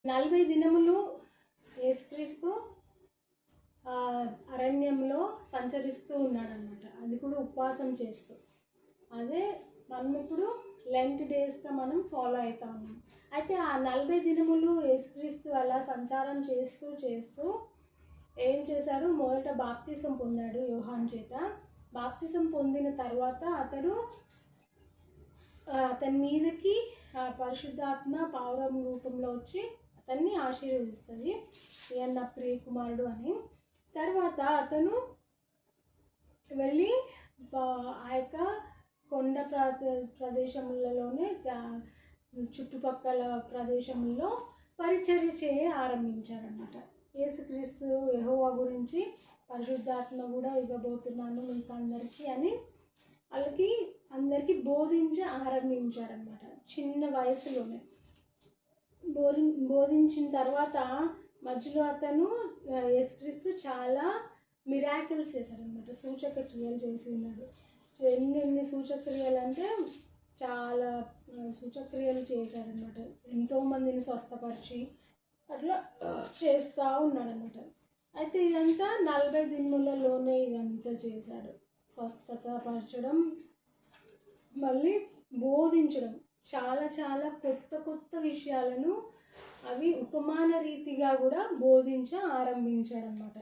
40 దినములు యేసుక్రీస్తు అరణ్యంలో సంచరిస్తూ ఉన్నాడనమాట. అది కూడా ఉపవాసం చేస్తూ. అదే మనం ఇప్పుడు లెంట్ డేస్గా మనం ఫాలో అవుతా ఉన్నాం. అయితే ఆ 40 దినములు యేసుక్రీస్తు అలా సంచారం చేస్తూ ఏం చేశాడు? మొదట బాప్తిసం పొందాడు యోహాను చేత. బాప్తిసం పొందిన తర్వాత అతని మీదకి పరిశుద్ధాత్మ పావురం రూపంలో వచ్చి అతన్ని ఆశీర్వదిస్తుంది, ఈయన నా ప్రియ కుమారుడు అని. తర్వాత అతను వెళ్ళి ఆ యొక్క కొండ ప్రదేశములలోనే చుట్టుపక్కల ప్రదేశంలో పరిచర్య ఆరంభించాడనమాట. యేసుక్రీస్తు యెహోవా గురించి పరిశుద్ధాత్మ కూడా ఇవ్వబోతున్నాను మీకు అందరికీ అని అందరికీ ఆరంభించాడనమాట. చిన్న వయసులోనే బోధించిన తర్వాత మధ్యలో అతను యేసుక్రీస్తు చాలా మిరాకిల్స్ చేశాడనమాట. సూచక క్రియలు చేసి ఉన్నాడు. ఎన్ని సూచక్రియలు అంటే చాలా సూచక్రియలు చేశాడనమాట. ఎంతోమందిని స్వస్థపరిచి అట్లా చేస్తూ ఉన్నాడనమాట. అయితే ఇదంతా 40 దినములలోనే ఇదంతా చేశాడు. స్వస్థత పరచడం, మళ్ళీ బోధించడం, చాలా చాలా కొత్త విషయాలను అవి ఉపమాన రీతిగా కూడా ఆరంభించాడనమాట.